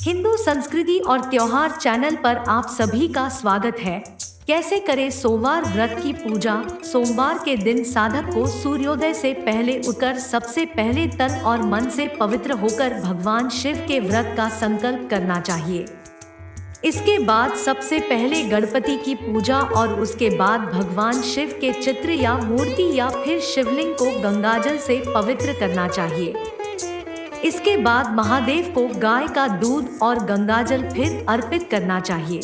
हिंदू संस्कृति और त्योहार चैनल पर आप सभी का स्वागत है। कैसे करें सोमवार व्रत की पूजा। सोमवार के दिन साधक को सूर्योदय से पहले उठकर सबसे पहले तन और मन से पवित्र होकर भगवान शिव के व्रत का संकल्प करना चाहिए। इसके बाद सबसे पहले गणपति की पूजा और उसके बाद भगवान शिव के चित्र या मूर्ति या फिर शिवलिंग को गंगाजल से पवित्र करना चाहिए। इसके बाद महादेव को गाय का दूध और गंगाजल फिर अर्पित करना चाहिए।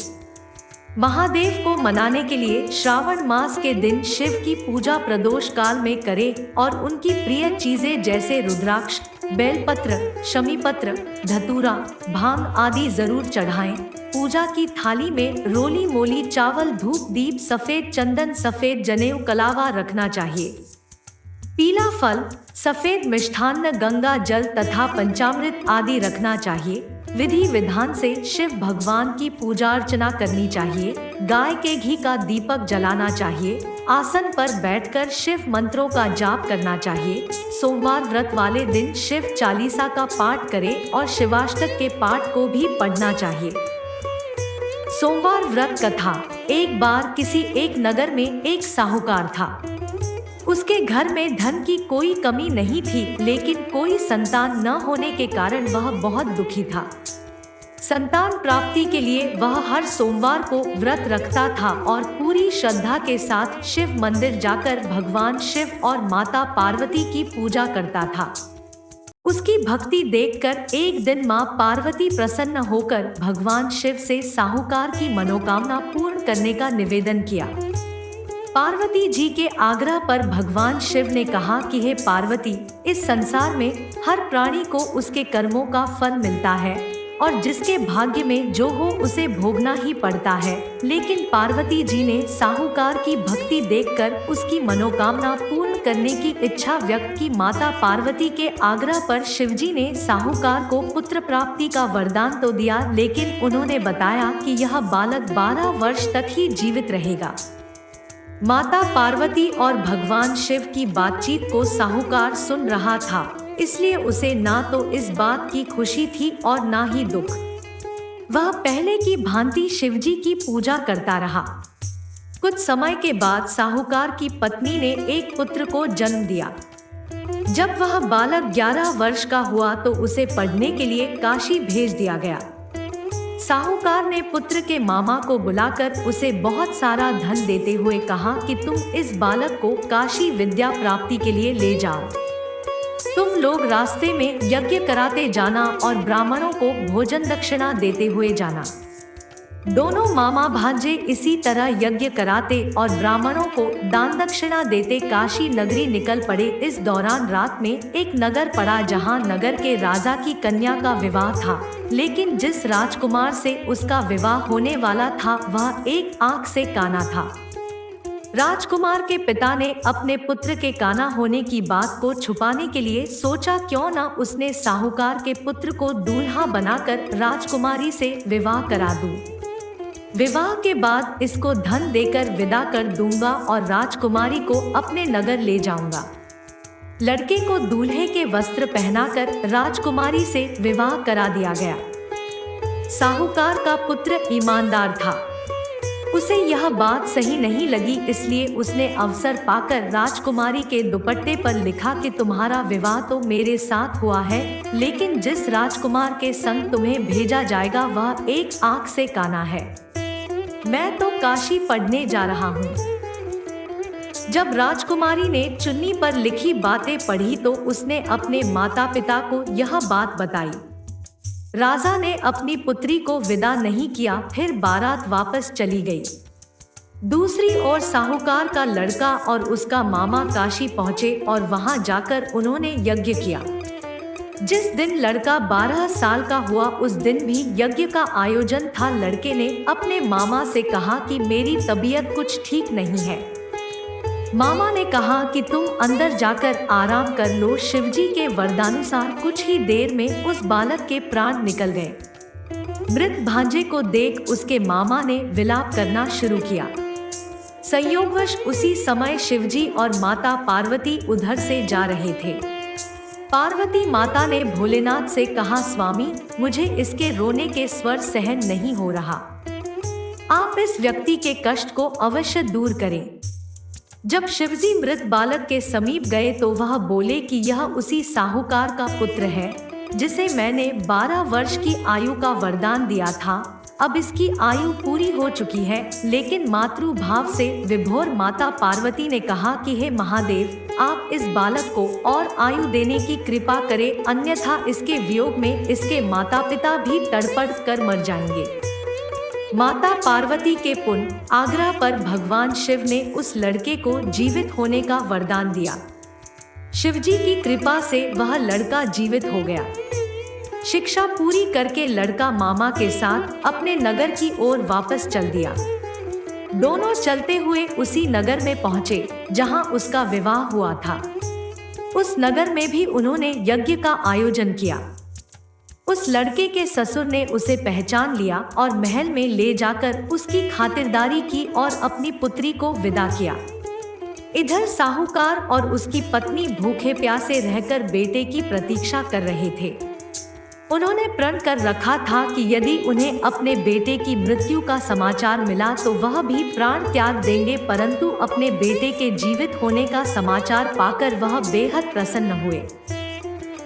महादेव को मनाने के लिए श्रावण मास के दिन शिव की पूजा प्रदोष काल में करें और उनकी प्रिय चीजें जैसे रुद्राक्ष, बेलपत्र, शमीपत्र, धतूरा, भांग आदि जरूर चढ़ाएं। पूजा की थाली में रोली मोली चावल, धूप, दीप, सफेद चंदन, सफेद जनेऊ, कलावा रखना चाहिए। पीला फल, सफेद मिष्ठान्न, गंगा जल तथा पंचामृत आदि रखना चाहिए। विधि विधान से शिव भगवान की पूजा अर्चना करनी चाहिए। गाय के घी का दीपक जलाना चाहिए। आसन पर बैठकर शिव मंत्रों का जाप करना चाहिए। सोमवार व्रत वाले दिन शिव चालीसा का पाठ करें और शिवाष्टक के पाठ को भी पढ़ना चाहिए। सोमवार व्रत कथा। एक बार किसी एक नगर में एक साहूकार था। उसके घर में धन की कोई कमी नहीं थी, लेकिन कोई संतान न होने के कारण वह बहुत दुखी था। संतान प्राप्ति के लिए वह हर सोमवार को व्रत रखता था और पूरी श्रद्धा के साथ शिव मंदिर जाकर भगवान शिव और माता पार्वती की पूजा करता था। उसकी भक्ति देखकर एक दिन मां पार्वती प्रसन्न होकर भगवान शिव से साहूकार की मनोकामना पूर्ण करने का निवेदन किया। पार्वती जी के आग्रह पर भगवान शिव ने कहा कि हे पार्वती, इस संसार में हर प्राणी को उसके कर्मों का फल मिलता है और जिसके भाग्य में जो हो उसे भोगना ही पड़ता है। लेकिन पार्वती जी ने साहूकार की भक्ति देखकर उसकी मनोकामना पूर्ण करने की इच्छा व्यक्त की। माता पार्वती के आग्रह पर शिवजी ने साहूकार को पुत्र प्राप्ति का वरदान तो दिया, लेकिन उन्होंने बताया कि यह बालक 12 वर्ष तक ही जीवित रहेगा। माता पार्वती और भगवान शिव की बातचीत को साहूकार सुन रहा था, इसलिए उसे ना तो इस बात की खुशी थी और ना ही दुख। वह पहले की भांति शिवजी की पूजा करता रहा। कुछ समय के बाद साहूकार की पत्नी ने एक पुत्र को जन्म दिया। जब वह बालक 11 वर्ष का हुआ तो उसे पढ़ने के लिए काशी भेज दिया गया। साहूकार ने पुत्र के मामा को बुलाकर उसे बहुत सारा धन देते हुए कहा कि तुम इस बालक को काशी विद्या प्राप्ति के लिए ले जाओ। तुम लोग रास्ते में यज्ञ कराते जाना और ब्राह्मणों को भोजन दक्षिणा देते हुए जाना। दोनों मामा भांजे इसी तरह यज्ञ कराते और ब्राह्मणों को दान दक्षिणा देते काशी नगरी निकल पड़े। इस दौरान रात में एक नगर पड़ा जहां नगर के राजा की कन्या का विवाह था, लेकिन जिस राजकुमार से उसका विवाह होने वाला था वह एक आंख से काना था। राजकुमार के पिता ने अपने पुत्र के काना होने की बात को छुपाने के लिए सोचा क्यों न उसने साहूकार के पुत्र को दूल्हा बनाकर राजकुमारी से विवाह करा दूं। विवाह के बाद इसको धन देकर विदा कर दूंगा और राजकुमारी को अपने नगर ले जाऊंगा। लड़के को दूल्हे के वस्त्र पहनाकर राजकुमारी से विवाह करा दिया गया। साहूकार का पुत्र ईमानदार था। उसे यह बात सही नहीं लगी, इसलिए उसने अवसर पाकर राजकुमारी के दुपट्टे पर लिखा कि तुम्हारा विवाह तो मेरे साथ हुआ है, लेकिन जिस राजकुमार के संग तुम्हें भेजा जाएगा वह एक आंख से काना है। मैं तो काशी पढ़ने जा रहा हूँ। जब राजकुमारी ने चुन्नी पर लिखी बातें पढ़ी तो उसने अपने माता पिता को यह बात बताई। राजा ने अपनी पुत्री को विदा नहीं किया, फिर बारात वापस चली गई। दूसरी ओर साहूकार का लड़का और उसका मामा काशी पहुंचे और वहां जाकर उन्होंने यज्ञ किया। जिस दिन लड़का 12 साल का हुआ उस दिन भी यज्ञ का आयोजन था। लड़के ने अपने मामा से कहा कि मेरी तबीयत कुछ ठीक नहीं है। मामा ने कहा कि तुम अंदर जाकर आराम कर लो। शिवजी के वरदानुसार कुछ ही देर में उस बालक के प्राण निकल गए। मृत भांजे को देख उसके मामा ने विलाप करना शुरू किया। संयोगवश उसी समय शिवजी और माता पार्वती उधर से जा रहे थे। पार्वती माता ने भोलेनाथ से कहा, स्वामी, मुझे इसके रोने के स्वर सहन नहीं हो रहा। आप इस व्यक्ति के कष्ट को अवश्य दूर करें। जब शिवजी मृत बालक के समीप गए तो वह बोले कि यह उसी साहूकार का पुत्र है जिसे मैंने 12 वर्ष की आयु का वरदान दिया था। अब इसकी आयु पूरी हो चुकी है। लेकिन मातृभाव से विभोर माता पार्वती ने कहा कि हे महादेव, आप इस बालक को और आयु देने की कृपा करें, अन्यथा इसके वियोग में इसके माता पिता भी तड़पड़ कर मर जाएंगे। माता पार्वती के पुण्य आग्रह पर भगवान शिव ने उस लड़के को जीवित होने का वरदान दिया। शिवजी की कृपा से वह लड़का जीवित हो गया। शिक्षा पूरी करके लड़का मामा के साथ अपने नगर की ओर वापस चल दिया। दोनों चलते हुए उसी नगर में पहुंचे जहां उसका विवाह हुआ था। उस नगर में भी उन्होंने यज्ञ का आयोजन किया। उस लड़के के ससुर ने उसे पहचान लिया और महल में ले जाकर उसकी खातिरदारी की और अपनी पुत्री को विदा किया। इधर साहूकार और उसकी पत्नी भूखे प्यासे रहकर बेटे की प्रतीक्षा कर रहे थे। उन्होंने प्रण कर रखा था कि यदि उन्हें अपने बेटे की मृत्यु का समाचार मिला तो वह भी प्राण त्याग देंगे, परंतु अपने बेटे के जीवित होने का समाचार पाकर वह बेहद प्रसन्न हुए।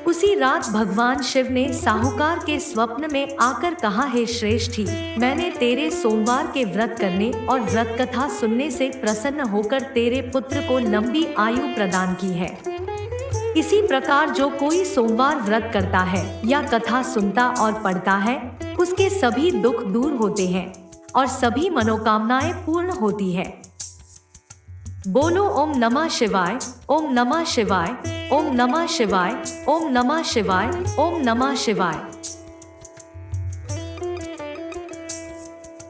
उसी रात भगवान शिव ने साहूकार के स्वप्न में आकर कहा, हे श्रेष्ठी, मैंने तेरे सोमवार के व्रत करने और व्रत कथा सुनने से प्रसन्न होकर तेरे पुत्र को लंबी आयु प्रदान की है। इसी प्रकार जो कोई सोमवार व्रत करता है या कथा सुनता और पढ़ता है, उसके सभी दुख दूर होते हैं और सभी मनोकामनाएं पूर्ण होती है। बोलो ओम नमः शिवाय, ओम नमः शिवाय, ओम नमः शिवाय, ओम नमः शिवाय, ओम नमः शिवाय।